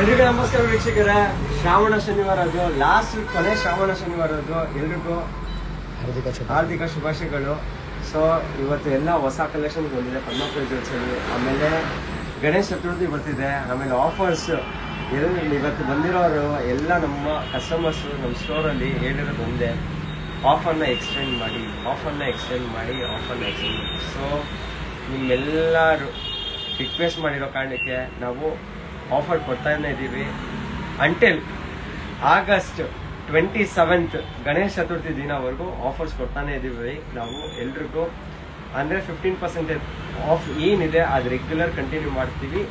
ಎಲ್ರಿಗೂ ನಮಸ್ಕಾರ ವೀಕ್ಷಕರೇ. ಶ್ರಾವಣ ಶನಿವಾರ ಅದು ಲಾಸ್ಟ್ ಕೊನೆ ಶ್ರಾವಣ ಶನಿವಾರ ಅದು. ಎಲ್ರಿಗೂ ಹಾರ್ದಿಕ ಶುಭಾಶಯಗಳು. ಸೊ ಇವತ್ತು ಎಲ್ಲ ಹೊಸ ಕಲೆಕ್ಷನ್ ಬಂದಿದೆ ಪದ್ಮಪುರಿ ಜ್ಯುವೆಲ್ಸಲ್ಲಿ. ಆಮೇಲೆ ಗಣೇಶ ಚತುರ್ಥಿ ಬರ್ತಿದೆ. ಆಮೇಲೆ ಆಫರ್ಸ್ ಇವತ್ತು ಬಂದಿರೋರು ಎಲ್ಲ ನಮ್ಮ ಕಸ್ಟಮರ್ಸು ನಮ್ಮ ಸ್ಟೋರಲ್ಲಿ ಹೇಳಿರೋದು ಒಂದೇ, ಆಫರ್ನ ಎಕ್ಸ್ಟೆಂಡ್ ಮಾಡಿ. ಸೊ ನಿಮ್ಮೆಲ್ಲರೂ ರಿಕ್ವೆಸ್ಟ್ ಮಾಡಿರೋ ಕಾರಣಕ್ಕೆ ನಾವು ಆಫರ್ ಕೊಡ್ತಾನೆ ಇದ್ದೀವಿ. ಅಂಟಿಲ್ ಆಗಸ್ಟ್ 27 ಗಣೇಶ ಚತುರ್ಥಿ ದಿನವರೆಗೂ ಆಫರ್ಸ್ ಕೊಡ್ತಾನೆ ಇದ್ದೀವಿ ನಾವು ಎಲ್ರಿಗೂ. ಅಂದರೆ 15% ಆಫ್ ಏನಿದೆ ಅದು ರೆಗ್ಯುಲರ್ ಕಂಟಿನ್ಯೂ ಮಾಡ್ತೀವಿ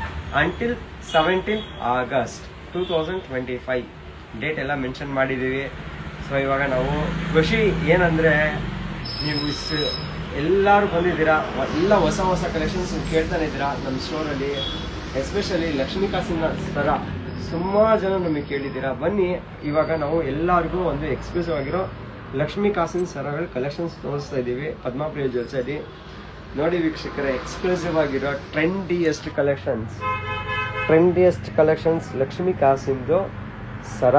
ಅಂಟಿಲ್ 17 ಆಗಸ್ಟ್ 2025 ಡೇಟ್ ಎಲ್ಲ ಮೆನ್ಷನ್ ಮಾಡಿದ್ದೀವಿ. ಸೊ ಇವಾಗ ನಾವು ಖುಷಿ ಏನಂದರೆ, ನೀವು ಎಲ್ಲರೂ ಬಂದಿದ್ದೀರಾ, ಎಲ್ಲ ಹೊಸ ಹೊಸ ಕಲೆಕ್ಷನ್ಸ್ ಕೇಳ್ತಾನೆ ಇದ್ದೀರಾ ನಮ್ಮ ಸ್ಟೋರಲ್ಲಿ. ಎಸ್ಪೆಷಲಿ ಲಕ್ಷ್ಮೀ ಕಾಸಿನ ಥರ ಸುಮಾರು ಜನ ನಮಗೆ ಕೇಳಿದ್ದೀರಾ. ಬನ್ನಿ, ಇವಾಗ ನಾವು ಎಲ್ಲರಿಗೂ ಒಂದು ಎಕ್ಸ್ಕ್ಲೂಸಿವ್ ಆಗಿರೋ ಲಕ್ಷ್ಮೀ ಕಾಸಿನ ಸರಗಳ ಕಲೆಕ್ಷನ್ಸ್ ತೋರಿಸ್ತಾ ಇದ್ದೀವಿ ಪದ್ಮಪ್ರಿಯ ಜ್ಯುವೆಲ್ಸಲ್ಲಿ. ನೋಡಿ ವೀಕ್ಷಕರೇ, ಎಕ್ಸ್ಕ್ಲೂಸಿವ್ ಆಗಿರೋ ಟ್ರೆಂಡಿಯೆಸ್ಟ್ ಕಲೆಕ್ಷನ್ಸ್ ಲಕ್ಷ್ಮೀ ಕಾಸಿಂದು ಸರ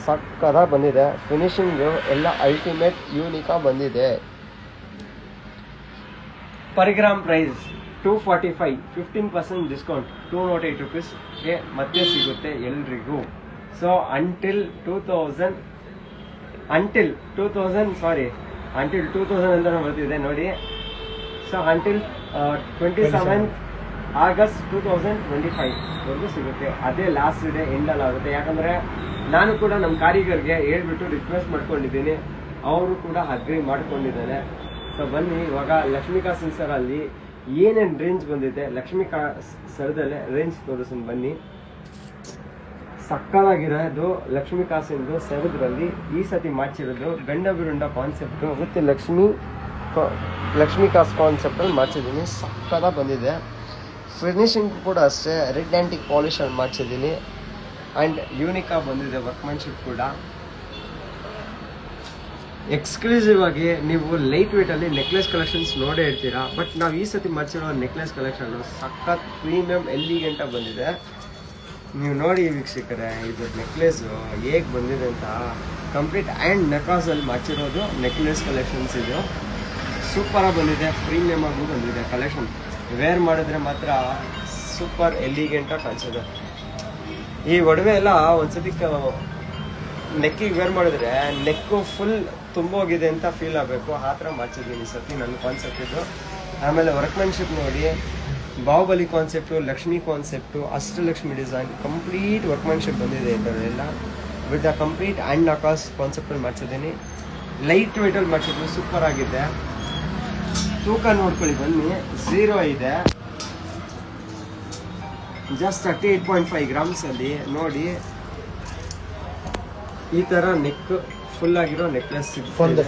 ಸಕ್ಕದ ಬಂದಿದೆ. ಫಿನಿಶಿಂಗು ಎಲ್ಲ ಅಲ್ಟಿಮೇಟ್ ಯೂನಿಕಾ ಬಂದಿದೆ. ಪರ್ ಗ್ರಾಮ್ ಪ್ರೈಸ್ 245, 15% ಡಿಸ್ಕೌಂಟ್ 208 rupeesಗೆ ಮತ್ತೆ ಸಿಗುತ್ತೆ ಎಲ್ರಿಗೂ. ಸೊ ಅಂಟಿಲ್ 2000 ಅಂತ ಬರ್ತಿದೆ ನೋಡಿ. ಸೊ ಅಂಟಿಲ್ 27 ಆಗಸ್ಟ್ 2025 ವರೆಗೂ ಸಿಗುತ್ತೆ. ಅದೇ ಲಾಸ್ಟ್ ಡೇ ಎಂಡಲ್ಲಿ ಆಗುತ್ತೆ. ಯಾಕಂದರೆ ನಾನು ಕೂಡ ನಮ್ಮ ಕಾರಿಗರಿಗೆ ಹೇಳ್ಬಿಟ್ಟು ರಿಕ್ವೆಸ್ಟ್ ಮಾಡ್ಕೊಂಡಿದ್ದೀನಿ, ಅವರು ಕೂಡ ಅಗ್ರಿ ಮಾಡ್ಕೊಂಡಿದ್ದಾರೆ. ಸೊ ಬನ್ನಿ, ಇವಾಗ ಲಕ್ಷ್ಮೀ ಕಾಸಿನ ಸರಲ್ಲಿ ಏನೇನು ರೇಂಜ್ ಬಂದಿದೆ, ಲಕ್ಷ್ಮೀ ಸರದಲ್ಲೇ ರೇಂಜ್ ತೋರಿಸ್ತೀನಿ ಬನ್ನಿ. ಸಕ್ಕಲಾಗಿರೋದು ಲಕ್ಷ್ಮೀ ಕಾಸಿಂದು ಸರದ್ರಲ್ಲಿ ಈ ಸತಿ ಮಾಡಿಸಿರೋದು ಗಂಡ ಬಿರುಂಡ ಕಾನ್ಸೆಪ್ಟು ಮತ್ತು ಲಕ್ಷ್ಮೀ ಕಾಸು ಕಾನ್ಸೆಪ್ಟಲ್ಲಿ ಮಾಡಿಸಿದ್ದೀನಿ. ಸಕ್ಕದ ಬಂದಿದೆ. ಫಿನಿಶಿಂಗ್ ಕೂಡ ಅಷ್ಟೇ ರೆಡ್ ಆ್ಯಂಟಿಕ್ ಪಾಲಿಶಲ್ಲಿ ಮಾಡಿಸಿದ್ದೀನಿ. ಆ್ಯಂಡ್ ಯೂನಿಕಾ ಬಂದಿದೆ ವರ್ಕ್ಮ್ಯಾನ್ಶಿಪ್ ಕೂಡ. ಎಕ್ಸ್ಕ್ಲೂಸಿವ್ ಆಗಿ ನೀವು ಲೈಟ್ ವೇಟಲ್ಲಿ ನೆಕ್ಲೆಸ್ ಕಲೆಕ್ಷನ್ಸ್ ನೋಡೇ ಇರ್ತೀರಾ. ಬಟ್ ನಾವು ಈ ಸತಿ ಮಾಡಿಸಿರೋ ನೆಕ್ಲೆಸ್ ಕಲೆಕ್ಷನ್ ಸಖತ್ ಪ್ರೀಮಿಯಂ ಎಲಿಗೆಂಟ್ ಬಂದಿದೆ. ನೀವು ನೋಡಿ ವೀಕ್ಷಕರೇ, ಇದು ನೆಕ್ಲೆಸು ಹೇಗೆ ಬಂದಿದೆ ಅಂತ. ಕಂಪ್ಲೀಟ್ ಆ್ಯಂಡ್ ನೆಕಾಸಲ್ಲಿ ಮಾಡಿಸಿರೋದು ನೆಕ್ಲೆಸ್ ಕಲೆಕ್ಷನ್ಸ್. ಇದು ಸೂಪರಾಗಿ ಬಂದಿದೆ, ಪ್ರೀಮಿಯಮ್ ಆಗಿ ಬಂದಿದೆ ಕಲೆಕ್ಷನ್. ವೇರ್ ಮಾಡಿದ್ರೆ ಮಾತ್ರ ಸೂಪರ್ ಎಲಿಗೆಂಟಾಗಿ ಕಾಣಿಸೋದು. ಈ ಒಡವೆ ಎಲ್ಲ ಒಂದ್ಸತಿ ನೆಕ್ಕಿಗೆ ವೇರ್ ಮಾಡಿದ್ರೆ ನೆಕ್ಕು ಫುಲ್ ತುಂಬೋಗಿದೆ ಅಂತ ಫೀಲ್ ಆಗಬೇಕು. ಆ ಥರ ಮಾಡಿಸಿದ್ದೀನಿ ಸತಿ ನನ್ನ ಕಾನ್ಸೆಪ್ಟ್ ಇದು. ಆಮೇಲೆ ವರ್ಕ್ಮ್ಯಾನ್ಶಿಪ್ ನೋಡಿ, Baahubali concept, Lakshmi concept, Ashtalakshmi design, complete workmanship ಬಂದಿದೆ ಇದರಲ್ಲೆಲ್ಲ. ವಿತ್ ದ ಕಂಪ್ಲೀಟ್ ಆ್ಯಂಡ್ ನಕಾಸ್ ಕಾನ್ಸೆಪ್ಟಲ್ಲಿ ಮಾಡಿಸಿದ್ದೀನಿ. ಲೈಟ್ ವೇಟಲ್ಲಿ ಮಾಡಿಸಿದ್ದು ಸೂಪರ್ ಆಗಿದೆ. ತೂಕ ನೋಡ್ಕೊಳ್ಳಿ ಬನ್ನಿ, 0 ಇದೆ, ಜಸ್ಟ್ 38.5 ಗ್ರಾಮ್ಸಲ್ಲಿ ನೋಡಿ. ಈ ಥರ ನೆಕ್ ಫುಲ್ ಆಗಿರೋ ನೆಕ್ಲೆಸ್ ಸಿಗುತ್ತೆ.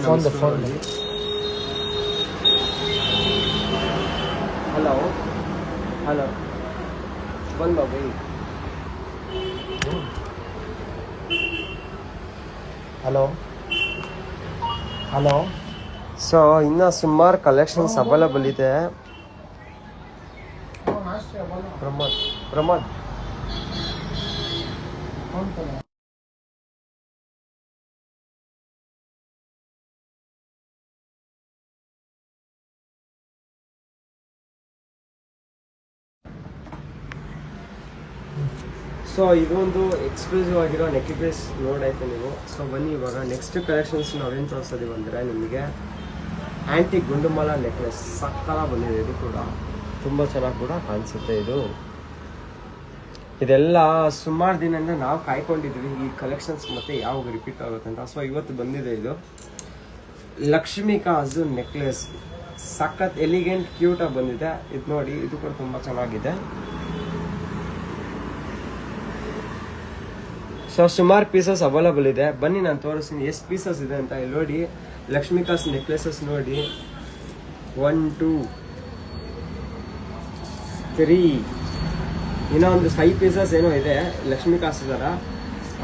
ಹಲೋ ಬಂದ ಬೈ. ಹಲೋ. ಸೊ ಇನ್ನು ಸುಮಾರು ಕಲೆಕ್ಷನ್ಸ್ ಅವೈಲಬಲ್ ಇದೆ. ಪ್ರಮೋದ್ ಸೊ ಇದೊಂದು ಎಕ್ಸ್ಕ್ಲೂಸಿವ್ ಆಗಿರೋ ನೆಕ್ ಪೀಸ್ ನೋಡಾಯ್ತು ನೀವು. ಸೊ ಬನ್ನಿ, ಇವಾಗ ನೆಕ್ಸ್ಟ್ ಕಲೆಕ್ಷನ್ಸ್ ನಾವೇನು ತೋರಿಸ್ತೀವಿ ಅಂದರೆ ನಿಮಗೆ ಆ್ಯಂಟಿಕ್ ಗುಂಡುಮಾಲ ನೆಕ್ಲೆಸ್ ಸಕ್ಕಲ ಬಂದಿದೆ. ಇದು ಕೂಡ ತುಂಬ ಚೆನ್ನಾಗಿ ಕೂಡ ಕಾಣಿಸುತ್ತೆ. ಇದೆಲ್ಲ ಸುಮಾರು ದಿನದಿಂದ ನಾವು ಕಾಯ್ಕೊಂಡಿದ್ವಿ ಈ ಕಲೆಕ್ಷನ್ಸ್ ಮತ್ತೆ ಯಾವಾಗ ರಿಪೀಟ್ ಆಗುತ್ತೆ ಅಂತ. ಸೊ ಇವತ್ತು ಬಂದಿದೆ. ಇದು ಲಕ್ಷ್ಮೀ ಕಾಸು ನೆಕ್ಲೆಸ್ ಸಖತ್ ಎಲಿಗೆಂಟ್ ಕ್ಯೂಟಾಗಿ ಬಂದಿದೆ. ಇದು ನೋಡಿ, ಇದು ಕೂಡ ತುಂಬ ಚೆನ್ನಾಗಿದೆ. ಸೊ ಸುಮಾರು ಪೀಸಸ್ ಅವೈಲಬಲ್ ಇದೆ. ಬನ್ನಿ ನಾನು ತೋರಿಸ್ತೀನಿ ಎಷ್ಟು ಪೀಸಸ್ ಇದೆ ಅಂತ. ಇಲ್ಲಿ ನೋಡಿ, ಲಕ್ಷ್ಮೀ ಕಾಸು ನೆಕ್ಲೆಸಸ್ ನೋಡಿ, 1 2 3 ಇನ್ನೊಂದು 5 ಪೀಸಸ್ ಏನೋ ಇದೆ ಲಕ್ಷ್ಮೀ ಕಾಸು ಥರ.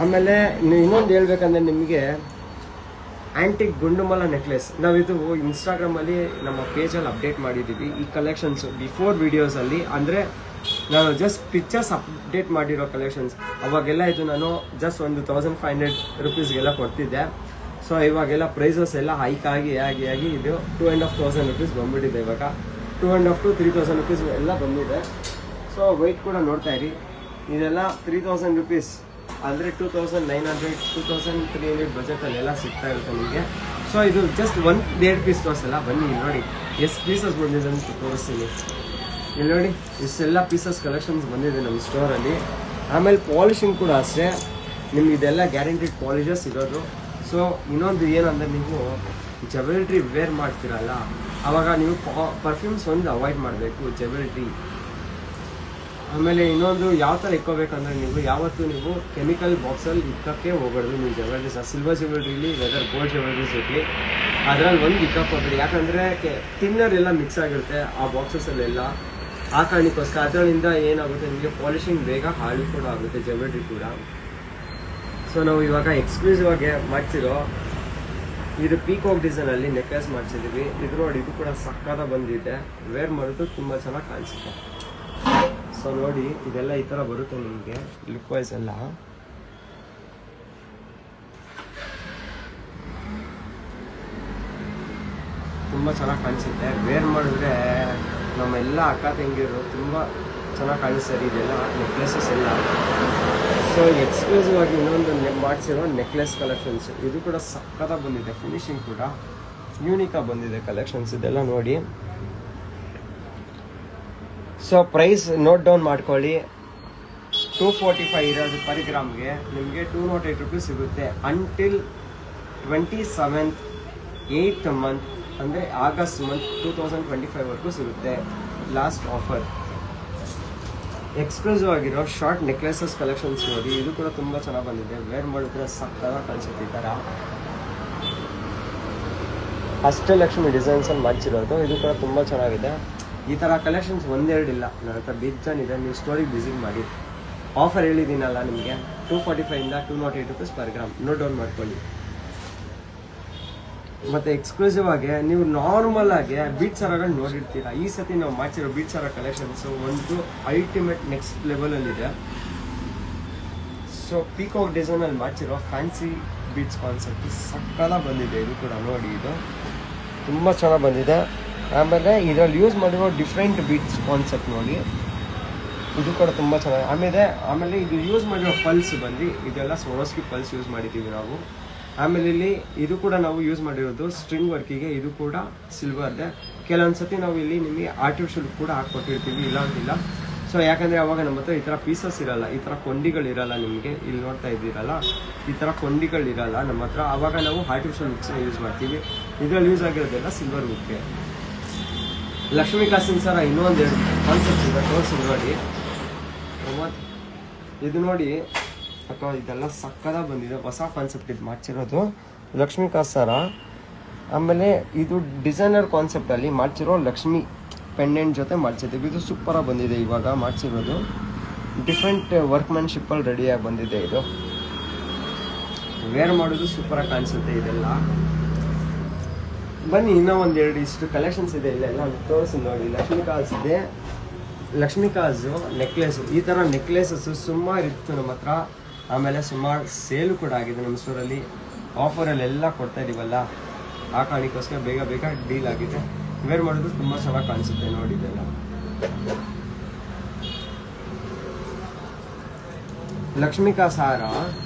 ಆಮೇಲೆ ಇನ್ನೊಂದು ಹೇಳ್ಬೇಕಂದ್ರೆ ನಿಮಗೆ ಆ್ಯಂಟಿಕ್ ಗುಂಡುಮಲ ನೆಕ್ಲೆಸ್ ನಾವಿದು ಇನ್ಸ್ಟಾಗ್ರಾಮಲ್ಲಿ ನಮ್ಮ ಪೇಜಲ್ಲಿ ಅಪ್ಡೇಟ್ ಮಾಡಿದ್ದೀವಿ. ಈ ಕಲೆಕ್ಷನ್ಸು ಬಿಫೋರ್ ವೀಡಿಯೋಸಲ್ಲಿ ಅಂದರೆ ನಾನು ಜಸ್ಟ್ ಪಿಕ್ಚರ್ಸ್ ಅಪ್ಡೇಟ್ ಮಾಡಿರೋ ಕಲೆಕ್ಷನ್ಸ್. ಅವಾಗೆಲ್ಲ ಇದು ನಾನು ಜಸ್ಟ್ ಒಂದು 1500 ರುಪೀಸ್ಗೆಲ್ಲ ಕೊಡ್ತಿದ್ದೆ. ಸೊ ಇವಾಗೆಲ್ಲ ಪ್ರೈಸಸ್ ಎಲ್ಲ ಹೈಕ್ ಆಗಿ ಇದು 2500 ರುಪೀಸ್ ಬಂದ್ಬಿಟ್ಟಿದೆ. ಇವಾಗ 2.5 to 3000 ರುಪೀಸ್ ಎಲ್ಲ ಬಂದಿದೆ. ಸೊ ವೆಯ್ಟ್ ಕೂಡ ನೋಡ್ತಾ ಇರಿ. ಇದೆಲ್ಲ 3000 ರುಪೀಸ್ ಅಂದರೆ 2900 2300 ಬಜೆಟಲ್ಲಿ ಎಲ್ಲ ಸಿಗ್ತಾ ಇರುತ್ತೆ ನಿಮಗೆ. ಸೊ ಇದು ಜಸ್ಟ್ 1-2 ಪೀಸ್ ತೋರಿಸಲ್ಲ, ಬನ್ನಿ ಇಲ್ಲಿ ನೋಡಿ ಎಷ್ಟು ಪೀಸಸ್ ಬಂದಿದೆ ಅಂತ ತೋರಿಸ್ತೀನಿ. ಇಲ್ಲಿ ನೋಡಿ ಇಷ್ಟೆಲ್ಲ ಪೀಸಸ್ ಕಲೆಕ್ಷನ್ಸ್ ಬಂದಿದೆ ನಮ್ಮ ಸ್ಟೋರಲ್ಲಿ. ಆಮೇಲೆ ಪಾಲಿಶಿಂಗ್ ಕೂಡ ಅಷ್ಟೇ, ನಿಮ್ಗೆ ಇದೆಲ್ಲ ಗ್ಯಾರಂಟಿಡ್ ಪಾಲಿಶಸ್ ಇರೋದು. ಸೊ ಇನ್ನೊಂದು ಏನಂದರೆ, ನೀವು ಜ್ಯುವೆಲ್ರಿ ವೇರ್ ಮಾಡ್ತೀರಲ್ಲ, ಆವಾಗ ನೀವು ಪರ್ಫ್ಯೂಮ್ಸ್ ಒಂದು ಅವಾಯ್ಡ್ ಮಾಡಬೇಕು, ಜ್ಯುವೆಲ್ರಿ. ಆಮೇಲೆ ಇನ್ನೊಂದು ಯಾವ ಥರ ಇಕ್ಕೋಬೇಕಂದ್ರೆ, ನೀವು ಯಾವತ್ತೂ ನೀವು ಕೆಮಿಕಲ್ ಬಾಕ್ಸಲ್ಲಿ ಇಕ್ಕಕ್ಕೆ ಹೋಗ್ಬಾರ್ದು. ನೀವು ಜ್ಯುವೆಲ್ರೀಸ್ ಸಿಲ್ವರ್ ಜ್ಯುವೆಲ್ರಿಲಿ ವೆದರ್ ಗೋಲ್ಡ್ ಜ್ಯುವೆಲ್ರೀಸ್ ಇರಲಿ, ಅದರಲ್ಲಿ ಒಂದು ಇಕ್ಕಕ್ಕೆ ಹೋಗ್ಬೇಡಿ. ಯಾಕಂದರೆ ಟಿನ್ನರ್ ಎಲ್ಲ ಮಿಕ್ಸ್ ಆಗಿರುತ್ತೆ ಆ ಬಾಕ್ಸಸ್ಸಲ್ಲೆಲ್ಲ. ಆ ಕಾರಣಕ್ಕೋಸ್ಕರ ಅದರಿಂದ ಏನಾಗುತ್ತೆ, ನಿಮಗೆ ಪಾಲಿಶಿಂಗ್ ಬೇಗ ಹಾಳು ಕೂಡ ಆಗುತ್ತೆ ಜ್ಯುವೆಲ್ರಿ ಕೂಡ. ಸೊ ನಾವು ಇವಾಗ ಎಕ್ಸ್ಕ್ಲೂಸಿವ್ ಆಗಿ ಮಾಡ್ತಿರೋ ಇದು ಪೀಕಾಕ್ ಡಿಸೈನಲ್ಲಿ ನೆಕ್ಲೆಸ್ ಮಾಡ್ಸಿದ್ದೀವಿ. ಇದು ನೋಡಿ, ಇದು ಕೂಡ ಸಕ್ಕದ ಬಂದಿದೆ. ವೇರ್ ಮಾಡೋದು ತುಂಬ ಚೆನ್ನಾಗಿ ಕಾಣಿಸುತ್ತೆ. ಸೊ ನೋಡಿ, ಇದೆಲ್ಲ ಈ ಥರ ಬರುತ್ತೆ ನಿಮಗೆ ಲುಕ್ ವೈಸ್ ಎಲ್ಲ. ತುಂಬ ಚೆನ್ನಾಗಿ ಕಾಣಿಸುತ್ತೆ. ವೇರ್ ಮಾಡಿದ್ರೆ ನಮ್ಮೆಲ್ಲ ಅಕ್ಕ ತಂಗಿರು ತುಂಬ ಚೆನ್ನಾಗಿ ಕಾಣಿಸ್ತಾರೆ ಇದೆಲ್ಲ ನೆಕ್ಲೆಸಸ್ ಎಲ್ಲ. ಸೊ ಎಕ್ಸ್ಕ್ಲೂಸಿವ್ ಆಗಿ ಇನ್ನೊಂದು ಮಾಡಿಸಿರೋ ನೆಕ್ಲೆಸ್ ಕಲೆಕ್ಷನ್ಸ್. ಇದು ಕೂಡ ಸಕ್ಕತ್ತಾಗಿ ಬಂದಿದೆ. ಫಿನಿಶಿಂಗ್ ಕೂಡ ಯೂನಿಕಾಗಿ ಬಂದಿದೆ ಕಲೆಕ್ಷನ್ಸ್ ಇದೆಲ್ಲ ನೋಡಿ. ಸೊ ಪ್ರೈಸ್ ನೋಟ್ ಡೌನ್ ಮಾಡ್ಕೊಳ್ಳಿ. 245 ಇರೋದು ಪರ್ ಗ್ರಾಮ್ಗೆ ನಿಮಗೆ 208 ರುಪೀಸ್ ಸಿಗುತ್ತೆ. ಅಂಟಿಲ್ 27th 8th ಮಂತ್ ಅಂದರೆ ಆಗಸ್ಟ್ ಮಂತ್ 2025ವರೆಗೂ ಸಿಗುತ್ತೆ ಲಾಸ್ಟ್ ಆಫರ್. ಎಕ್ಸ್ಕ್ಲೂಸಿವ್ ಆಗಿರೋ ಶಾರ್ಟ್ ನೆಕ್ಲೆಸಸ್ ಕಲೆಕ್ಷನ್ಸ್ ನೋಡಿ. ಇದು ಕೂಡ ತುಂಬ ಚೆನ್ನಾಗಿ ಬಂದಿದೆ. ವೇರ್ ಮಾಡಿದ್ರೆ ಸಕ್ಕತ್ತಾಗಿ ಕಾಣಿಸುತ್ತೆ ಈ ಥರ. ಅಷ್ಟಲಕ್ಷ್ಮಿ ಡಿಸೈನ್ಸಲ್ಲಿ ಮಾಡಿಸಿರೋದು. ಇದು ಕೂಡ ತುಂಬ ಚೆನ್ನಾಗಿದೆ. ಈ ಥರ ಕಲೆಕ್ಷನ್ಸ್ ಒಂದೆರಡು ಇಲ್ಲ, ನನ್ನ ಹತ್ರ ಬೇಜಾನ್ ಇದೆ. ನೀವು ಸ್ಟೋರಿಗೆ ವಿಸಿಟ್ ಮಾಡಿ. ಆಫರ್ ಹೇಳಿದ್ದೀನಲ್ಲ ನಿಮಗೆ, 245ಇಂದ 208 rupees per gram. Note down ಮಾಡ್ಕೊಳ್ಳಿ. ಮತ್ತು ಎಕ್ಸ್ಕ್ಲೂಸಿವ್ ಆಗಿ ನೀವು ನಾರ್ಮಲ್ ಆಗಿ ಬೀಟ್ ಸರಗಳು ನೋಡಿರ್ತೀರ. ಈ ಸತಿ ನಾವು ಮಾಡಿಸಿರೋ ಬೀಟ್ ಸರ ಕಲೆಕ್ಷನ್ಸು ಒಂದು ಅಲ್ಟಿಮೇಟ್ ನೆಕ್ಸ್ಟ್ ಲೆವೆಲಲ್ಲಿದೆ. ಸೊ ಪೀಕಾಕ್ ಡಿಸೈನಲ್ಲಿ ಮಾಡಿಸಿರೋ ಫ್ಯಾನ್ಸಿ ಬೀಟ್ಸ್ ಕಾನ್ಸೆಪ್ಟ್ ಸಕ್ಕಲ ಬಂದಿದೆ. ಇದು ಕೂಡ ನೋಡಿ, ಇದು ತುಂಬ ಚೆನ್ನಾಗಿ ಬಂದಿದೆ. ಆಮೇಲೆ ಇದರಲ್ಲಿ ಯೂಸ್ ಮಾಡಿರೋ ಡಿಫ್ರೆಂಟ್ ಬೀಟ್ಸ್ ಕಾನ್ಸೆಪ್ಟ್ ನೋಡಿ, ಇದು ಕೂಡ ತುಂಬ ಚೆನ್ನಾಗಿ. ಆಮೇಲೆ ಇದು ಯೂಸ್ ಮಾಡಿರೋ ಪಲ್ಸ್ ಬಂದು ಇದೆಲ್ಲ ಸ್ವರೋಸ್ಕಿ ಪಲ್ಸ್ ಯೂಸ್ ಮಾಡಿದ್ದೀವಿ ನಾವು. ಆಮೇಲೆ ಇಲ್ಲಿ ಇದು ಕೂಡ ನಾವು ಯೂಸ್ ಮಾಡಿರೋದು ಸ್ಟ್ರಿಂಗ್ ವರ್ಕಿಗೆ. ಇದು ಕೂಡ ಸಿಲ್ವರ್ದೆ. ಕೆಲವೊಂದು ಸತಿ ನಾವು ಇಲ್ಲಿ ನಿಮಗೆ ಆರ್ಟಿಫಿಷಿಯಲ್ ಕೂಡ ಹಾಕ್ಕೊಟ್ಟಿರ್ತೀವಿ, ಇಲ್ಲ ಅಂತಿಲ್ಲ. ಸೊ ಯಾಕಂದರೆ ಅವಾಗ ನಮ್ಮ ಹತ್ರ ಈ ಥರ ಪೀಸಸ್ ಇರಲ್ಲ, ಈ ಥರ ಕೊಂಡಿಗಳಿರಲ್ಲ. ನಿಮಗೆ ಇಲ್ಲಿ ನೋಡ್ತಾ ಇದ್ದೀರಲ್ಲ, ಈ ಥರ ಕೊಂಡಿಗಳಿರಲ್ಲ ನಮ್ಮ ಹತ್ರ. ಆವಾಗ ನಾವು ಆರ್ಟಿಫಿಷಿಯಲ್ ಬುಕ್ಸ್ನ ಯೂಸ್ ಮಾಡ್ತೀವಿ. ಇದರಲ್ಲಿ ಯೂಸ್ ಆಗಿರೋದೆಲ್ಲ ಸಿಲ್ವರ್ ಬುಕ್ಗೆ. ಲಕ್ಷ್ಮೀ ಕಾಸಿನ ಸರ ಇನ್ನೊಂದೆರಡು ಕಾನ್ಸೆಪ್ಟ್ ಇದೆ, ತೋರಿಸಿ ನೋಡಿ. ಇದು ನೋಡಿ ಅಥವಾ ಇದೆಲ್ಲ ಸಕ್ಕದ ಬಂದಿದೆ. ಹೊಸ ಕಾನ್ಸೆಪ್ಟ್ ಇದು ಮಾಡ್ಸಿರೋದು ಲಕ್ಷ್ಮೀ ಕಾಸು ಸರ. ಆಮೇಲೆ ಇದು ಡಿಸೈನರ್ ಕಾನ್ಸೆಪ್ಟಲ್ಲಿ ಮಾಡ್ಸಿರೋ ಲಕ್ಷ್ಮಿ ಪೆಂಡೆಂಟ್ ಜೊತೆ ಮಾಡ್ಸಿದ್ದೀವಿ. ಇದು ಸೂಪರಾಗಿ ಬಂದಿದೆ. ಇವಾಗ ಮಾಡ್ಸಿರೋದು ಡಿಫ್ರೆಂಟ್ ವರ್ಕ್ಮ್ಯಾನ್ಶಿಪ್ಪಲ್ಲಿ ರೆಡಿಯಾಗಿ ಬಂದಿದೆ. ಇದು ವೇರ್ ಮಾಡೋದು ಸೂಪರಾಗಿ ಕಾಣಿಸುತ್ತೆ ಇದೆಲ್ಲ. ಬನ್ನಿ, ಇನ್ನೂ ಒಂದೆರಡು ಇಷ್ಟು ಕಲೆಕ್ಷನ್ಸ್ ಇದೆ ಇಲ್ಲೆಲ್ಲ ತೋರಿಸಿ ನೋಡಿ. ಲಕ್ಷ್ಮೀ ಕಾಸು ನೆಕ್ಲೆಸ್. ಈ ಥರ ನೆಕ್ಲೆಸಸ್ಸು ಸುಮಾರು ಇತ್ತು ನಮ್ಮ ಹತ್ರ. ಆಮೇಲೆ ಸುಮಾರು ಸೇಲು ಕೂಡ ಆಗಿದೆ ನಮ್ಮ ಸ್ಟೋರಲ್ಲಿ. ಆಫರಲ್ಲೆಲ್ಲ ಕೊಡ್ತಾ ಇದೀವಲ್ಲ, ಆ ಕಾರಣಕ್ಕೋಸ್ಕರ ಬೇಗ ಡೀಲ್ ಆಗಿದೆ. ವೇರ್ ಮಾಡೋದು ತುಂಬ ಚೆನ್ನಾಗಿ ಕಾಣಿಸುತ್ತೆ ನೋಡಿ. ಇದೆಲ್ಲ ಲಕ್ಷ್ಮೀ ಕಾಸು ಹಾರ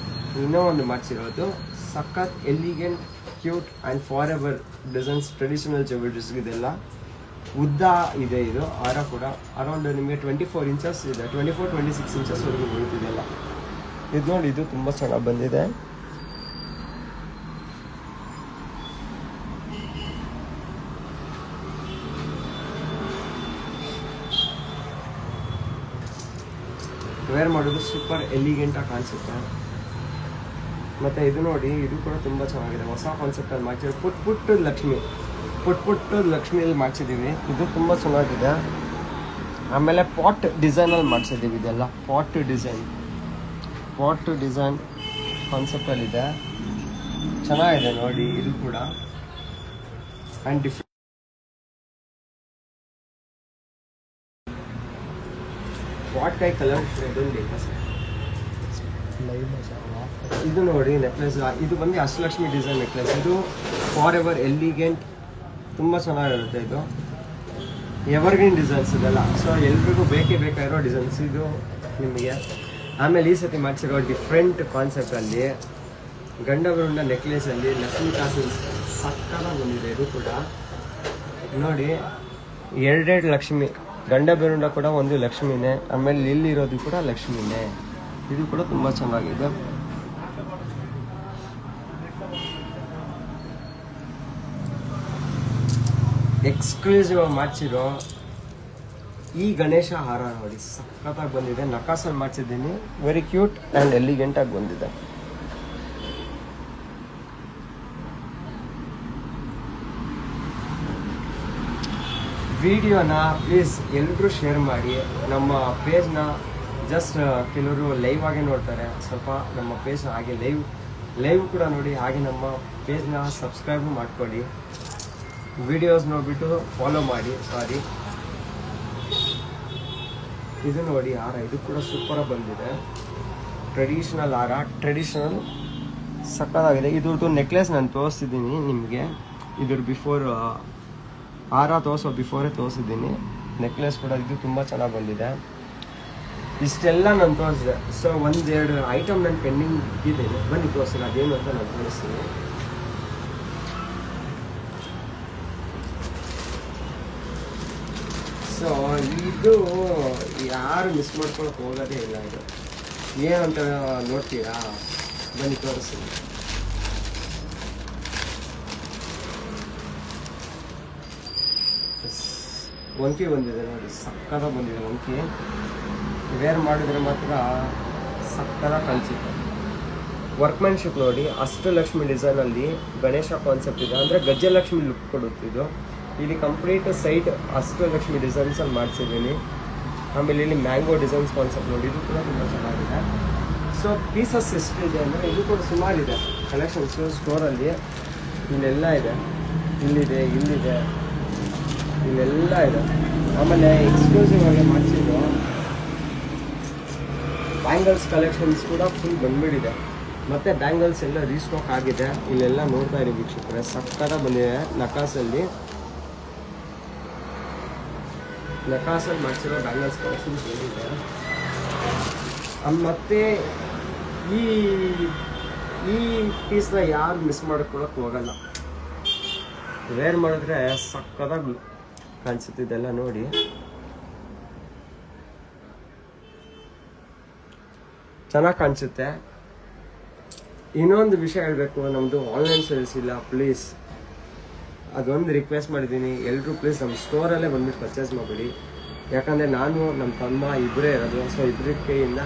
ಇನ್ನೂ ಒಂದು ಮಾಡಿಸಿರೋದು ಸಖತ್ elegant, cute and for ever designs traditional jewelleries. ಇದೆಲ್ಲ ಉದ್ದ ಇದೆ. ಇದು ಹಾರ ಕೂಡ ಅರೌಂಡ್ ನಿಮಗೆ 24 ಇಂಚಸ್ ಇದೆ, 24-26 ಇಂಚಸ್ವರೆಗೂ ಬರುತ್ತಿದೆಲ್ಲ. ಇದು ನೋಡಿ, ಇದು ತುಂಬ ಚೆನ್ನಾಗಿ ಬಂದಿದೆ. ವೇರ್ ಮಾಡೋದು ಸೂಪರ್ ಎಲಿಗೆಂಟಾಗಿ ಕಾಣಿಸುತ್ತೆ. ಮತ್ತು ಇದು ನೋಡಿ, ಇದು ಕೂಡ ತುಂಬ ಚೆನ್ನಾಗಿದೆ. ಹೊಸ ಕಾನ್ಸೆಪ್ಟಲ್ಲಿ ಮಾಡ್ಸಿದ್ದೀವಿ. ಪುಟ್ಟ ಲಕ್ಷ್ಮಿಯಲ್ಲಿ ಮಾಡ್ಸಿದ್ದೀವಿ. ಇದು ತುಂಬ ಚೆನ್ನಾಗಿದೆ. ಆಮೇಲೆ ಪಾಟ್ ಡಿಸೈನಲ್ಲಿ ಮಾಡ್ಸಿದ್ದೀವಿ. ಇದೆಲ್ಲ ಪಾಟ್ ಡಿಸೈನ್ ಕಾನ್ಸೆಪ್ಟಲ್ಲಿದೆ. ಚೆನ್ನಾಗಿದೆ ನೋಡಿ. ಇದು ಕೂಡ ಆ್ಯಂಡ್ ವಾಟ್ಕಾಯ್ ಕಲರ್ ಇದೊಂದು ಇದು ನೋಡಿ ನೆಕ್ಲೆಸ್. ಇದು ಬಂದು ಅಷ್ಟಲಕ್ಷ್ಮಿ ಡಿಸೈನ್ ನೆಕ್ಲೆಸ್. ಇದು ಫಾರ್ ಎವರ್ ಎಲಿಗೆಂಟ್, ತುಂಬ ಚೆನ್ನಾಗಿರುತ್ತೆ. ಇದು ಎವರ್ಗ್ರೀನ್ ಡಿಸೈನ್ಸ್ ಇದೆಲ್ಲ. ಸೊ ಎಲ್ರಿಗೂ ಬೇಕೇ ಬೇಕಾಗಿರೋ ಡಿಸೈನ್ಸ್ ಇದು ನಿಮಗೆ. ಆಮೇಲೆ ಈ ಸತಿ ಮಾಡಿಸಿರೋ ಡಿಫ್ರೆಂಟ್ ಕಾನ್ಸೆಪ್ಟಲ್ಲಿ ಗಂಡ ಬರುಂಡ ನೆಕ್ಲೆಸಲ್ಲಿ ಲಕ್ಷ್ಮೀ ಕಾಸು ಸಕ್ಕತ್ತಾಗಿ ಬಂದಿದೆ. ಇದು ಕೂಡ ನೋಡಿ, ಎರಡೆರಡು ಲಕ್ಷ್ಮಿ, ಗಂಡ ಬೆರುಂಡ ಕೂಡ ಒಂದು ಲಕ್ಷ್ಮಿನೇ, ಆಮೇಲೆ ಇಲ್ಲಿರೋದು ಕೂಡ ಲಕ್ಷ್ಮಿನೇ. ಇದು ಕೂಡ ತುಂಬ ಚೆನ್ನಾಗಿದೆ. ಎಕ್ಸ್ಕ್ಲೂಸಿವ್ ಮಾಡಿಸಿರೋ ಈ ಗಣೇಶ ಹಾರ ನೋಡಿ, ಸಖತ್ತಾಗಿ ಬಂದಿದೆ. ನಕಾಸಲ್ಲಿ ಮಾಡಿಸಿದ್ದೀನಿ. ವೆರಿ ಕ್ಯೂಟ್ ಆ್ಯಂಡ್ ಎಲಿಗೆಂಟಾಗಿ ಬಂದಿದೆ. ವಿಡಿಯೋನ ಪ್ಲೀಸ್ ಎಲ್ಲರೂ ಶೇರ್ ಮಾಡಿ. ನಮ್ಮ ಪೇಜ್ನ ಜಸ್ಟ್ ಕೆಲವರು ಲೈವ್ ಆಗಿ ನೋಡ್ತಾರೆ, ಸ್ವಲ್ಪ ನಮ್ಮ ಪೇಜ್ ಹಾಗೆ ಲೈವ್ ಕೂಡ ನೋಡಿ. ಹಾಗೆ ನಮ್ಮ ಪೇಜ್ನ ಸಬ್ಸ್ಕ್ರೈಬ್ ಮಾಡ್ಕೊಳ್ಳಿ. ವಿಡಿಯೋಸ್ ನೋಡಿಬಿಟ್ಟು ಫಾಲೋ ಮಾಡಿ. ಸಾರಿ, ಇದು ನೋಡಿ ಹಾರ, ಇದು ಕೂಡ ಸೂಪರಾಗಿ ಬಂದಿದೆ. ಟ್ರೆಡಿಷ್ನಲ್ ಹಾರ, ಟ್ರೆಡಿಷ್ನಲ್ ಸಕ್ಕತ್ತಾಗಿದೆ. ಇದ್ರದ್ದು ನೆಕ್ಲೆಸ್ ನಾನು ತೋರಿಸ್ತಿದ್ದೀನಿ ನಿಮಗೆ. ಇದ್ರ ಬಿಫೋರ್ ಹಾರ ಬಿಫೋರೇ ತೋರಿಸಿದ್ದೀನಿ. ನೆಕ್ಲೆಸ್ ಕೂಡ ಇದು ತುಂಬ ಚೆನ್ನಾಗಿ ಬಂದಿದೆ. ಇಷ್ಟೆಲ್ಲ ನಾನು ತೋರಿಸಿದೆ. ಸೊ ಒಂದೆರಡು ಐಟಮ್ ನಾನು ಪೆಂಡಿಂಗ್ ಇದ್ದೀನಿ, ಬನ್ನಿ ತೋರಿಸ್ತೀನಿ ಅದೇನು ಅಂತ ನಾನು ತೋರಿಸ್ತೀನಿ. ಸೊ ಇದು ಯಾರು ಮಿಸ್ ಮಾಡ್ಕೊಳಕ್ಕೆ ಹೋಗೋದೇ ಇಲ್ಲ. ಇದು ಏನಂತ ನೋಡ್ತೀರಾ, ಬನ್ನಿ ತೋರಿಸ್ತೀನಿ. ವಂಕಿ ಬಂದಿದೆ ನೋಡಿ, ಸಕ್ಕತ್ತಾಗಿ ಬಂದಿದೆ ವಂಕಿ. ವೇರ್ ಮಾಡಿದ್ರೆ ಮಾತ್ರ ಸಕ್ಕತ್ತಾಗಿ ಕಾಣಿಸುತ್ತೆ. ವರ್ಕ್ಮ್ಯಾನ್ಶಿಪ್ ನೋಡಿ, ಅಷ್ಟಲಕ್ಷ್ಮಿ ಡಿಸೈನಲ್ಲಿ ಗಣೇಶ ಕಾನ್ಸೆಪ್ಟ್ ಇದೆ, ಅಂದರೆ ಗಜಲಕ್ಷ್ಮಿ ಲುಕ್ ಕೊಡುತ್ತಿದ್ದು. ಇಲ್ಲಿ ಕಂಪ್ಲೀಟ್ ಸೈಡ್ ಅಷ್ಟಲಕ್ಷ್ಮಿ ಡಿಸೈನ್ಸಲ್ಲಿ ಮಾಡಿಸಿದ್ದೀನಿ. ಆಮೇಲೆ ಇಲ್ಲಿ ಮ್ಯಾಂಗೋ ಡಿಸೈನ್ಸ್ ಕಾನ್ಸೆಪ್ಟ್ ನೋಡಿ, ಇದು ಕೂಡ ತುಂಬ ಚೆನ್ನಾಗಿದೆ. ಸೊ ಪೀಸಸ್ ಎಷ್ಟಿದೆ ಅಂದರೆ ಇದು ಕೂಡ ಸುಮಾರಿದೆ ಕಲೆಕ್ಷನ್ಸು ಸ್ಟೋರಲ್ಲಿ. ಇಲ್ಲೆಲ್ಲ ಇದೆ, ಇಲ್ಲಿದೆ, ಇಲ್ಲಿದೆ, ಇಲ್ಲೆಲ್ಲ ಇದೆ. ಆಮೇಲೆ ಎಕ್ಸ್ಕ್ಲೂಸಿವ್ ಆಗಿ ಮಾಡಿಸಿದ್ದು ಬ್ಯಾಂಗಲ್ಸ್ ಕಲೆಕ್ಷನ್ಸ್ ಕೂಡ ಫುಲ್ ಬಂದ್ಬಿಟ್ಟಿದೆ. ಮತ್ತು ಬ್ಯಾಂಗಲ್ಸ್ ಎಲ್ಲ ರೀಸ್ಟಾಕ್ ಆಗಿದೆ. ಇಲ್ಲೆಲ್ಲ ನೋಡ್ತಾ ಇರಿ ವೀಕ್ಷಕರೇ, ಸಕ್ಕತ್ತಾಗಿ ಬಂದಿದೆ. ನಕಾಸಲ್ಲಿ ಮಾಡಿಸಿರೋ ಬ್ಯಾಂಗಲ್ಸ್ ಕಲೆಕ್ಷನ್ಸ್ ಬಂದಿದೆ. ಮತ್ತು ಈ ಪೀಸ್ನ ಯಾರು ಮಿಸ್ ಮಾಡ್ಕೊಳಕ್ಕೆ ಹೋಗಲ್ಲ. ವೇರ್ ಮಾಡಿದ್ರೆ ಸಕ್ಕತ್ತಾಗಿ ಕಾಣಿಸುತ್ತೆ. ಇದೆಲ್ಲ ನೋಡಿ, ಚೆನ್ನಾಗಿ ಕಾಣಿಸುತ್ತೆ. ಇನ್ನೊಂದು ವಿಷಯ ಹೇಳಬೇಕು, ನಮ್ಮದು ಆನ್ಲೈನ್ ಸೇಲ್ಸ್ ಇಲ್ಲ. ಪ್ಲೀಸ್ ಅದೊಂದು ರಿಕ್ವೆಸ್ಟ್ ಮಾಡಿದ್ದೀನಿ, ಎಲ್ಲರೂ ಪ್ಲೀಸ್ ನಮ್ಮ ಸ್ಟೋರಲ್ಲೇ ಬಂದ್ಬಿಟ್ಟು ಪರ್ಚೇಸ್ ಮಾಡಿಬಿಡಿ. ಯಾಕಂದರೆ ನಾನು ನಮ್ಮ ತಮ್ಮ ಇಬ್ಬರೇ ಇರೋದು. ಸೊ ಇಬ್ಬರ ಕೈಯಿಂದ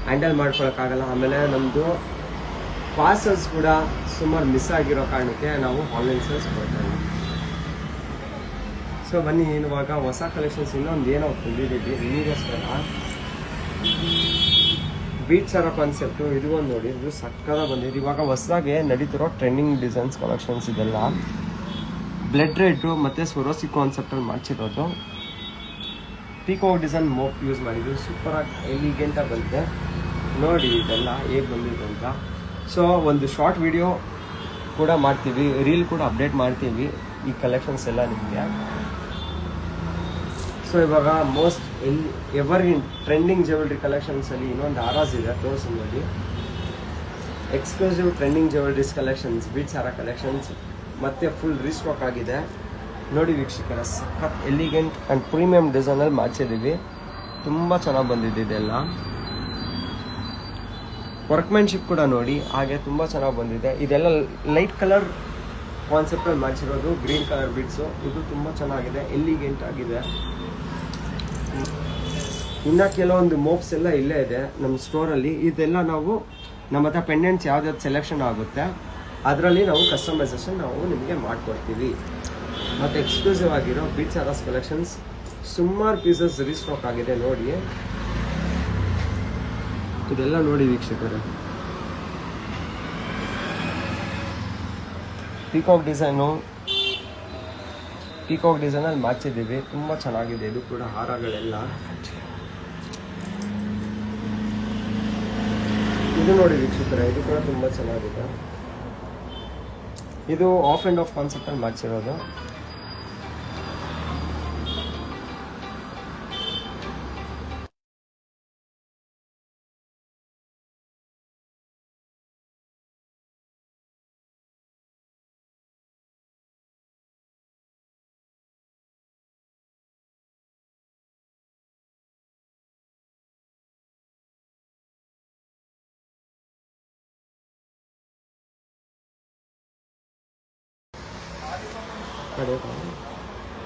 ಹ್ಯಾಂಡಲ್ ಮಾಡ್ಕೊಳಕ್ಕಾಗಲ್ಲ. ಆಮೇಲೆ ನಮ್ಮದು ಪಾರ್ಸಲ್ಸ್ ಕೂಡ ಸುಮಾರು ಮಿಸ್ ಆಗಿರೋ ಕಾರಣಕ್ಕೆ ನಾವು ಆನ್ಲೈನ್ ಸೇಲ್ಸ್ ಕೊಡ್ತೀವಿ. ಸೊ ಬನ್ನಿ, ಇವಾಗ ಹೊಸ ಕಲೆಕ್ಷನ್ಸ್ ಇನ್ನೊಂದು ಏನೋ ತಂದಿದ್ದೀವಿ ನಿಮಗೋಸ್ಕರ. ಬೀಚ್ ಸರ ಕಾನ್ಸೆಪ್ಟು ಇದು ಒಂದು ನೋಡಿ, ಇದು ಸಕ್ಕತ್ತಾಗಿ ಬಂದಿದೆ. ಇವಾಗ ಹೊಸದಾಗಿ ನಡೀತಿರೋ ಟ್ರೆಂಡಿಂಗ್ ಡಿಸೈನ್ಸ್ ಕಲೆಕ್ಷನ್ಸ್ ಇದೆಲ್ಲ. ಬ್ಲಡ್ ರೆಡ್ಡು ಮತ್ತು ಸ್ವರೋಸಿ ಕಾನ್ಸೆಪ್ಟಲ್ಲಿ ಮಾಡಿಸಿರೋದು. ಪೀಕೋ ಡಿಸೈನ್ ಮೋಪ್ ಯೂಸ್ ಮಾಡಿದ್ದು, ಸೂಪರಾಗಿ ಎಲಿಗೆಂಟಾಗಿ ಬಂದಿದೆ. ನೋಡಿ ಇದೆಲ್ಲ ಹೇಗೆ ಬಂದಿದೆ ಅಂತ. ಸೊ ಒಂದು ಶಾರ್ಟ್ ವಿಡಿಯೋ ಕೂಡ ಮಾಡ್ತೀವಿ, ರೀಲ್ ಕೂಡ ಅಪ್ಡೇಟ್ ಮಾಡ್ತೀವಿ ಈ ಕಲೆಕ್ಷನ್ಸ್ ಎಲ್ಲ ನಿಮಗೆ. ಸೊ ಇವಾಗ ಮೋಸ್ಟ್ ಎವರ್ಗ್ರೀನ್ ಟ್ರೆಂಡಿಂಗ್ ಜ್ಯುವೆಲ್ರಿ ಕಲೆಕ್ಷನ್ಸಲ್ಲಿ ಇನ್ನೊಂದು ಆರಾಸ್ ಇದೆ, ತೋರಿಸಿ ನೋಡಿ. Exclusive trending jewelleries collections, beach ಹಾರ ಕಲೆಕ್ಷನ್ಸ್ ಮತ್ತು ಫುಲ್ ರೀಸ್ಟಾಕ್ ಆಗಿದೆ. ನೋಡಿ ವೀಕ್ಷಕರ, ಸಖತ್ ಎಲಿಗೆಂಟ್ ಆ್ಯಂಡ್ ಪ್ರೀಮಿಯಂ ಡಿಸೈನಲ್ಲಿ ಮಾಡಿಸಿದ್ದೀವಿ. ತುಂಬ ಚೆನ್ನಾಗಿ ಬಂದಿದೆ ಇದೆಲ್ಲ. ವರ್ಕ್ಮ್ಯಾನ್ಶಿಪ್ ಕೂಡ ನೋಡಿ, ಹಾಗೆ ತುಂಬ ಚೆನ್ನಾಗಿ ಬಂದಿದೆ. ಇದೆಲ್ಲ ಲೈಟ್ ಕಲರ್ ಕಾನ್ಸೆಪ್ಟಲ್ಲಿ ಮಾಡಿಸಿರೋದು, ಗ್ರೀನ್ ಕಲರ್ ಬೀಡ್ಸು. ಇದು ತುಂಬ ಚೆನ್ನಾಗಿದೆ, ಎಲಿಗೆಂಟ್ ಆಗಿದೆ. ಇನ್ನು ಕೆಲವೊಂದು ಮೋಪ್ಸ್ ಎಲ್ಲ ಇಲ್ಲೇ ಇದೆ ನಮ್ಮ ಸ್ಟೋರಲ್ಲಿ. ಇದೆಲ್ಲ ನಾವು ನಮ್ಮ ಹತ್ರ ಪೆಂಡೆಂಟ್ಸ್ ಯಾವ್ದಾದ್ರು ಸೆಲೆಕ್ಷನ್ ಆಗುತ್ತೆ ಅದರಲ್ಲಿ ನಾವು ಕಸ್ಟಮೈಸೇಷನ್ ನಾವು ನಿಮಗೆ ಮಾಡಿಕೊಡ್ತೀವಿ. ಮತ್ತು ಎಕ್ಸ್ಕ್ಲೂಸಿವ್ ಆಗಿರೋ ಬೀಚ್ ಹಾರಸ್ ಕಲೆಕ್ಷನ್ಸ್ ಸುಮಾರು ಪೀಸಸ್ ರೀಸ್ಟಾಕ್ ಆಗಿದೆ ನೋಡಿ. ಇದೆಲ್ಲ ನೋಡಿ ವೀಕ್ಷಕರೇ, ಪೀಕಾಕ್ ಡಿಸೈನಲ್ಲಿ ಮಾಡಿಸಿದ್ದೀವಿ. ತುಂಬ ಚೆನ್ನಾಗಿದೆ. ಇದು ಕೂಡ ಹಾರಗಳೆಲ್ಲ ಇದು ನೋಡಿ ವೀಕ್ಷಕರೇ, ಇದು ಕೂಡ ತುಂಬ ಚೆನ್ನಾಗಿದೆ. ಇದು ಆಫ್ ಆ್ಯಂಡ್ ಆಫ್ ಕಾನ್ಸೆಪ್ಟಲ್ಲಿ ಮಾಡಿಸಿರೋದು.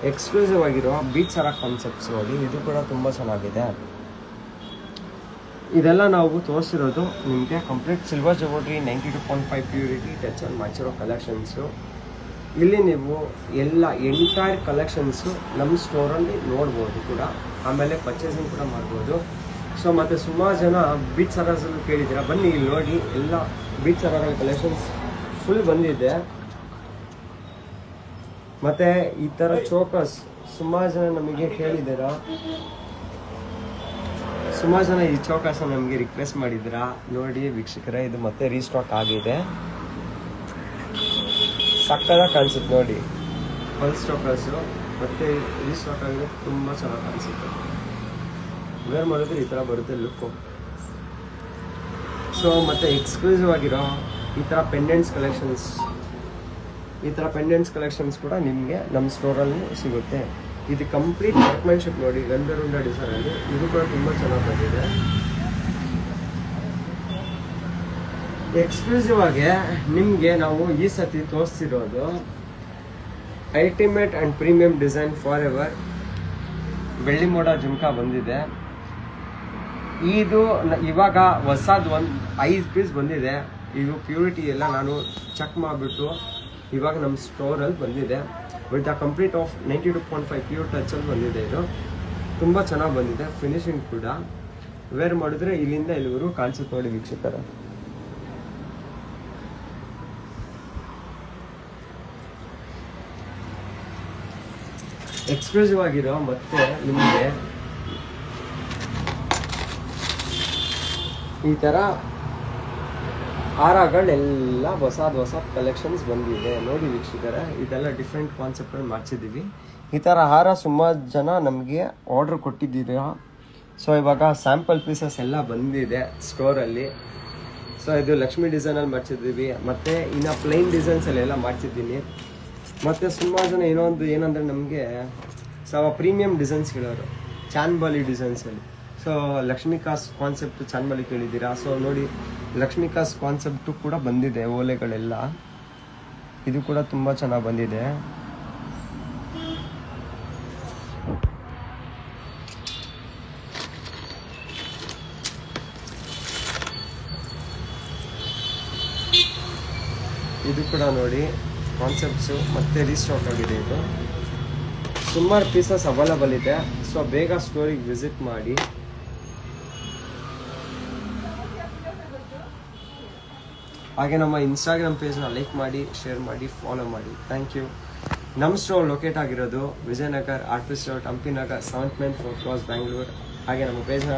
ಎಕ್ಸ್ಕ್ಲೂಸಿವ್ ಆಗಿರೋ ಬೀಚ್ ಸರ ಕಾನ್ಸೆಪ್ಟ್ಸ್ ನೋಡಿ, ಇದು ಕೂಡ ತುಂಬ ಚೆನ್ನಾಗಿದೆ. ಇದೆಲ್ಲ ನಾವು ತೋರಿಸಿರೋದು ನಿಮಗೆ ಕಂಪ್ಲೀಟ್ ಸಿಲ್ವರ್ ಜಗೋಟ್ರಿ 92.5 ಪ್ಯೂರಿಟಿ ಟಚಲ್ಲಿ ಮಾಡಿಸಿರೋ ಕಲೆಕ್ಷನ್ಸು. ಇಲ್ಲಿ ನೀವು ಎಲ್ಲ ಎಂಟೈರ್ ಕಲೆಕ್ಷನ್ಸು ನಮ್ಮ ಸ್ಟೋರಲ್ಲಿ ನೋಡ್ಬೋದು ಕೂಡ, ಆಮೇಲೆ ಪರ್ಚೇಸಿಂಗ್ ಕೂಡ ಮಾಡ್ಬೋದು. ಸೊ ಮತ್ತು ಸುಮಾರು ಜನ ಬೀಚ್ ಸರಾಸಲ್ಲಿ ಕೇಳಿದ್ದೀರಾ, ಬನ್ನಿ ಇಲ್ಲಿ ನೋಡಿ, ಎಲ್ಲ ಬೀಚ್ ಸರಾಗಳ ಕಲೆಕ್ಷನ್ಸ್ ಫುಲ್ ಬಂದಿದೆ. ಮತ್ತು ಈ ಥರ ಚೋಕರ್ಸ್ ಸುಮಾರು ಜನ ನಮಗೆ ಕೇಳಿದ್ದೀರಾ, ಸುಮಾರು ಜನ ಈ ಚೋಕರ್ಸ್ ನಮಗೆ ರಿಕ್ವೆಸ್ಟ್ ಮಾಡಿದ್ದೀರಾ. ನೋಡಿ ವೀಕ್ಷಕರೇ, ಇದು ಮತ್ತೆ ರೀಸ್ಟಾಕ್ ಆಗಿದೆ. ಸಕ್ಕತ್ತಾಗಿ ಕಾಣಿಸುತ್ತೆ ನೋಡಿ, ಪಲ್ಸ್ ಚೋಕರ್ಸು ಮತ್ತೆ ರೀಸ್ಟಾಕ್ ಆಗಿದೆ. ತುಂಬ ಚೆನ್ನಾಗಿ ಕಾಣಿಸುತ್ತೆ, ವೇರ್ ಮಾಡಿದ್ರೆ ಈ ಥರ ಬರುತ್ತೆ ಲುಕ್ಕು. ಸೊ ಮತ್ತು ಎಕ್ಸ್ಕ್ಲೂಸಿವ್ ಆಗಿರೋ ಈ ಥರ ಪೆಂಡೆಂಟ್ಸ್ ಕಲೆಕ್ಷನ್ಸ್ ಕೂಡ ನಿಮಗೆ ನಮ್ಮ ಸ್ಟೋರಲ್ಲಿ ಸಿಗುತ್ತೆ. ಇದು ಕಂಪ್ಲೀಟ್ ವರ್ಕ್ಮ್ಯಾನ್ಶಿಪ್ ನೋಡಿ, ಗಂಧರುಂಡ ಡಿಸೈನಲ್ಲಿ. ಇದು ಕೂಡ ತುಂಬ ಚೆನ್ನಾಗಿ ಬಂದಿದೆ. ಎಕ್ಸ್ಕ್ಲೂಸಿವ್ ಆಗಿ ನಿಮಗೆ ನಾವು ಈ ಸತಿ ತೋರಿಸ್ತಿರೋದು ultimate and premium design forever ಬೆಳ್ಳಿ ಮೋಡ ಜುಮ್ಕಾ ಬಂದಿದೆ. ಇದು ಇವಾಗ ಹೊಸದು ಒಂದು 5 ಪೀಸ್ ಬಂದಿದೆ. ಇದು ಪ್ಯೂರಿಟಿ ಎಲ್ಲ ನಾನು ಚೆಕ್ ಮಾಡಿಬಿಟ್ಟು ಇವಾಗ ನಮ್ಮ ಸ್ಟೋರಲ್ಲಿ ಬಂದಿದೆ. With the complete of 92.5 pure ಟಚಲ್ಲಿ ಬಂದಿದೆ. ಇದು ತುಂಬ ಚೆನ್ನಾಗಿ ಬಂದಿದೆ. ಫಿನಿಶಿಂಗ್ ಕೂಡ ವೇರ್ ಮಾಡಿದ್ರೆ ಇಲ್ಲಿಂದ ಇಲ್ಲಿವರೆಗೂ ಕಾಣಿಸುತ್ತೆ ನೋಡಿ ವೀಕ್ಷಕರ. ಎಕ್ಸ್ಕ್ಲೂಸಿವ್ ಆಗಿರೋ ಮತ್ತೆ ನಿಮಗೆ ಈ ಥರ ಹಾರಗಳೆಲ್ಲ ಹೊಸ ಕಲೆಕ್ಷನ್ಸ್ ಬಂದಿದೆ ನೋಡಿ ವೀಕ್ಷಕರೇ. ಇದೆಲ್ಲ ಡಿಫ್ರೆಂಟ್ ಕಾನ್ಸೆಪ್ಟಲ್ಲಿ ಮಾಡಿಸಿದ್ದೀವಿ. ಈ ಥರ ಹಾರ ಸುಮಾರು ಜನ ನಮಗೆ ಆರ್ಡ್ರ್ ಕೊಟ್ಟಿದ್ದೀರಾ. ಸೊ ಇವಾಗ ಸ್ಯಾಂಪಲ್ ಪೀಸಸ್ ಎಲ್ಲ ಬಂದಿದೆ ಸ್ಟೋರಲ್ಲಿ. ಸೊ ಇದು ಲಕ್ಷ್ಮಿ ಡಿಸೈನಲ್ಲಿ ಮಾಡಿಸಿದ್ದೀವಿ, ಮತ್ತು ಇನ್ನು ಪ್ಲೈನ್ ಡಿಸೈನ್ಸಲ್ಲೆಲ್ಲ ಮಾಡಿಸಿದ್ದೀನಿ. ಮತ್ತು ಸುಮಾರು ಜನ ಏನಂದರೆ ನಮಗೆ ಪ್ರೀಮಿಯಂ ಡಿಸೈನ್ಸ್ ಹೇಳೋರು ಚಾನ್ಬಾಲಿ ಡಿಸೈನ್ಸಲ್ಲಿ. ಸೊ ಲಕ್ಷ್ಮಿ ಕಾಸ್ ಕಾನ್ಸೆಪ್ಟ್ ಚಾನ್ಬಾಲಿ ಕೇಳಿದ್ದೀರಾ. ಸೊ ನೋಡಿ ಲಕ್ಷ್ಮಿ ಕಾಸ್ ಕಾನ್ಸೆಪ್ಟು ಕೂಡ ಬಂದಿದೆ, ಓಲೆಗಳೆಲ್ಲ. ಇದು ಕೂಡ ತುಂಬ ಚೆನ್ನಾಗಿ ಬಂದಿದೆ. ಇದು ಕೂಡ ನೋಡಿ ಕಾನ್ಸೆಪ್ಟ್ಸು ಮತ್ತೆ ರೀಸ್ಟಾಕ್ ಆಗಿದೆ. ಇದು ಸುಮಾರು ಪೀಸಸ್ ಅವೈಲಬಲ್ ಇದೆ. ಸೊ ಬೇಗ ಸ್ಟೋರಿಗೆ ವಿಸಿಟ್ ಮಾಡಿ. ಹಾಗೆ ನಮ್ಮ ಇನ್ಸ್ಟಾಗ್ರಾಮ್ ಪೇಜ್ನ ಲೈಕ್ ಮಾಡಿ, ಶೇರ್ ಮಾಡಿ, ಫಾಲೋ ಮಾಡಿ. Thank you. ನಮ್ಮ ಸ್ಟೋರ್ ಲೊಕೇಟ್ ಆಗಿರೋದು Vijayanagar artist road, Hampinagar, 7th Main 4th Cross, Bangalore. ಹಾಗೆ ನಮ್ಮ ಪೇಜ್ನ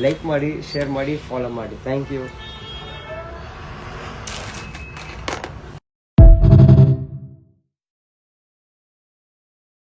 ಲೈಕ್ ಮಾಡಿ, ಶೇರ್ ಮಾಡಿ, ಫಾಲೋ ಮಾಡಿ. Thank you.